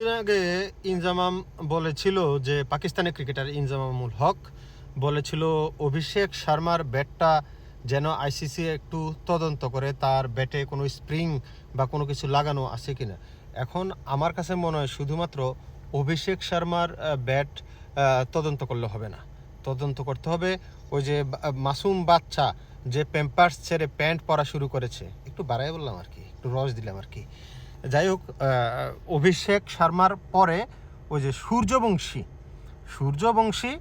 দিন আগে ইনজামাম বলেছিল যে পাকিস্তানি ক্রিকেটার ইনজামামুল হক বলেছিল অভিষেক শর্মার ব্যাটটা যেন আইসিসি একটু তদন্ত করে তার ব্যাটে কোনো স্প্রিং বা কোনো কিছু লাগানো আছে কিনা। এখন আমার কাছে মনে হয় শুধুমাত্র অভিষেক শর্মার ব্যাট তদন্ত করলে হবে না, তদন্ত করতে হবে ওই যে মাসুম বাচ্চা যে প্যাম্পার্স ছেড়ে প্যান্ট পরা শুরু করেছে, একটু বাড়াই বললাম আর কি, একটু রস দিলাম আর কি। যাই হোক, অভিষেক শর্মার পরে ওই যে সূর্যবংশী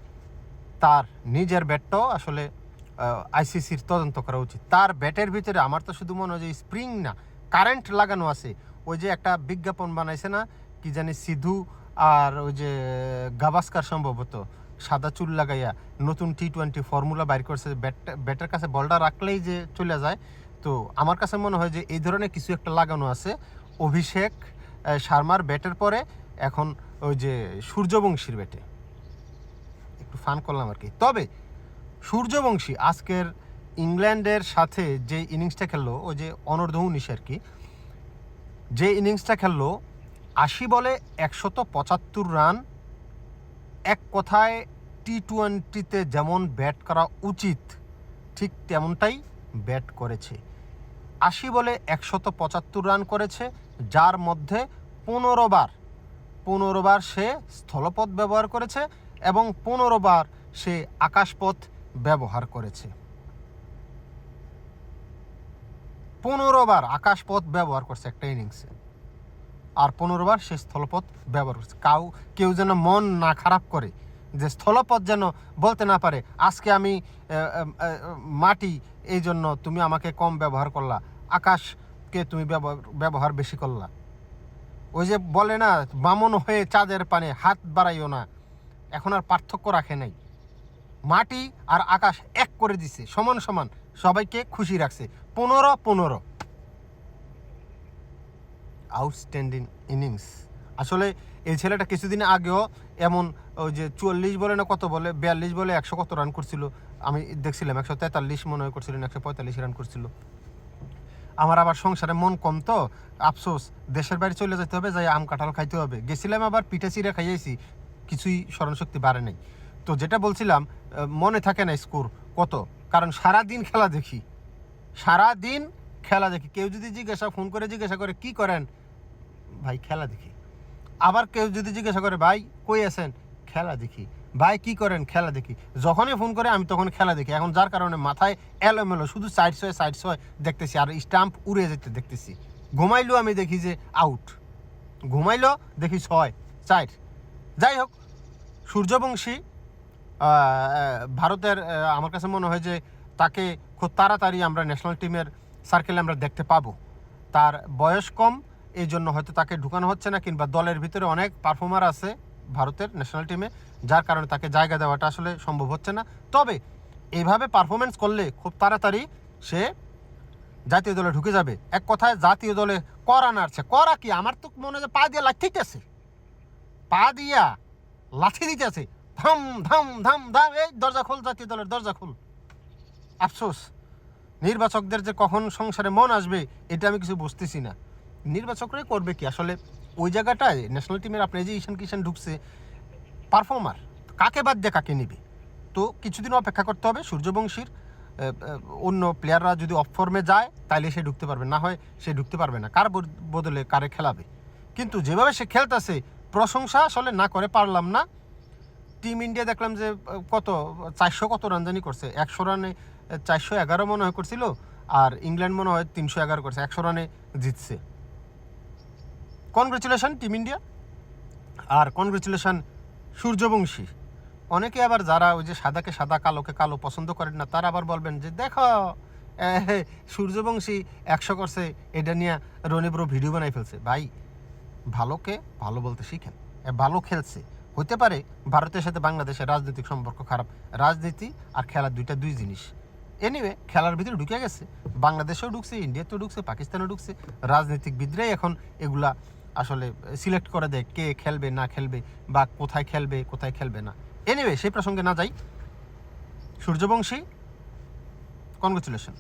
তার নিজের ব্যাটটাও আসলে আইসিসির তদন্ত করা উচিত। তার ব্যাটের ভিতরে আমার তো শুধু মনে হয় যে স্প্রিং না, কারেন্ট লাগানো আছে। ওই যে একটা বিজ্ঞাপন বানাইছে না, কি জানি সিধু আর ওই যে গাভাস্কার সম্ভবত সাদা চুল লাগাইয়া নতুন T20 ফর্মুলা বাইর করছে, ব্যাটের কাছে বলটা রাখলেই যে চলে যায়। তো আমার কাছে মনে হয় যে এই ধরনের কিছু একটা লাগানো আছে অভিষেক শর্মার ব্যাটের পরে, এখন ওই যে সূর্যবংশীর ব্যাটে। একটু ফান করলাম আর কি। তবে সূর্যবংশী আজকের ইংল্যান্ডের সাথে যে ইনিংসটা খেললো, ওই যে অনূর্ধ্ব-19 আর কি, যে ইনিংসটা খেললো 80 বলে 175 রান, এক কথায় T20-তে যেমন ব্যাট করা উচিত ঠিক তেমনটাই ব্যাট করেছে। 80 বলে 175 রান করেছে, যার মধ্যে 15 বার সে স্থলপথ ব্যবহার করেছে এবং 15 বার সে আকাশপথ ব্যবহার করেছে। 15 বার আকাশপথ ব্যবহার করছে একটা ইনিংসে, আর 15 বার সে স্থলপথ ব্যবহার করছে। কেউ যেন মন না খারাপ করে, যে স্থলপথ যেন বলতে না পারে আজকে আমি মাটি এই জন্য তুমি আমাকে কম ব্যবহার করলা, আকাশকে তুমি ব্যবহার বেশি করলা। ওই যে বলে না, বামন হয়ে চাঁদের পানে হাত বাড়াইও না, এখন আর পার্থক্য রাখে নাই। মাটি আর আকাশ এক করে দিছে, সমান সমান সবাইকে খুশি রাখছে। 15 আউটস্ট্যান্ডিং ইনিংস। আসলে এই ছেলেটা কিছুদিন আগেও এমন ওই যে 44 বলে না কত বলে 42 বলে 100 কত রান করছিল, আমি দেখছিলাম 143 মনে হয় করছিলেন, 145 রান করছিল। আমার আবার সংসারে মন কম, তো আফসোস দেশের বাইরে চলে যেতে হবে, যাই আম কাঁঠাল খাইতে হবে। গেছিলাম আবার পিঠা চিড়া খাইয়েছি, কিছুই স্মরণশক্তি বাড়ে নাই। তো যেটা বলছিলাম, মনে থাকে না স্কোর কত, কারণ সারাদিন খেলা দেখি। কেউ যদি ফোন করে জিজ্ঞাসা করে কি করেন, ভাই খেলা দেখি। আবার কেউ যদি জিজ্ঞাসা করে ভাই কই আছেন, খেলা দেখি। ভাই কি করেন, খেলা দেখি। যখনই ফোন করে আমি তখন খেলা দেখি। এখন যার কারণে মাথায় এলোমেলো, শুধু সাইড ছয় দেখতেছি আর স্টাম্প উড়ে যেতে দেখতেছি। ঘুমাইলেও আমি দেখি যে আউট, ঘুমাইলেও দেখি 6-4। যাই হোক, সূর্যবংশী ভারতের, আমার কাছে মনে হয় যে তাকে খুব তাড়াতাড়ি আমরা ন্যাশনাল টিমের সার্কেলে আমরা দেখতে পাবো। তার বয়স কম, এই জন্য হয়তো তাকে ঢুকানো হচ্ছে না, কিংবা দলের ভিতরে অনেক পারফর্মার আছে ভারতের ন্যাশনাল টিমে, যার কারণে তাকে জায়গা দেওয়াটা আসলে সম্ভব হচ্ছে না। তবে এইভাবে পারফরমেন্স করলে খুব তাড়াতাড়ি সে জাতীয় দলে ঢুকে যাবে। এক কথায় জাতীয় দলে করা নাড়ছে। করা কি, আমার তো মনে হয় পা দিয়ে লাথিতেছে, পা দিয়া লাথি দিতেছে, ধাম ধাম ধাম ধাম, এই দরজা খোল, জাতীয় দলের দরজা খোল। আফসোস, নির্বাচকদের যে কখন সংসারে মন আসবে এটা আমি কিছু বুঝতেছি না। নির্বাচকরাই করবে কি আসলে ওই জায়গাটায় ন্যাশনাল টিমের? আপনি যে ঈশান কিষান ঢুকছে পারফর্মার, কাকে বাদ দিয়ে কাকে নেবে? তো কিছুদিন অপেক্ষা করতে হবে। সূর্যবংশীর অন্য প্লেয়াররা যদি অফ ফর্মে যায় তাহলে সে ঢুকতে পারবে, না হয় সে ঢুকতে পারবে না। কার বদলে কারে খেলাবে? কিন্তু যেভাবে সে খেলতেছে প্রশংসা আসলে না করে পারলাম না। টিম ইন্ডিয়া দেখলাম যে কত 400 কত রান জানি করছে, 100 রানে 411 মনে হয় করছিল, আর ইংল্যান্ড মনে হয় 311 করছে, 100 রানে জিতছে। কনগ্রেচুলেশন টিম ইন্ডিয়া, আর কনগ্রেচুলেশন সূর্যবংশী। অনেকে আবার যারা ওই যে সাদাকে সাদা কালোকে কালো পছন্দ করেন না, তারা আবার বলবেন যে দেখো সূর্যবংশী 100 করছে, এটা নিয়ে রনি ব্রো ভিডিও বানাই ফেলছে। ভাই, ভালোকে ভালো বলতে শিখেন। ভালো খেলছে, হতে পারে ভারতের সাথে বাংলাদেশের রাজনৈতিক সম্পর্ক খারাপ, রাজনীতি আর খেলা দুই জিনিস। এনিওয়ে, খেলার ভিতরে ঢুকে গেছে, বাংলাদেশেও ঢুকছে, ইন্ডিয়াতেও ঢুকছে, পাকিস্তানেও ঢুকছে। রাজনীতিকবিদরাই এখন এগুলা আসলে সিলেক্ট করে দেয় কে খেলবে না খেলবে, বা কোথায় খেলবে না। এনিওয়ে, সেই প্রসঙ্গে না যাই। সূর্যবংশী, কনগ্রেচুলেশন।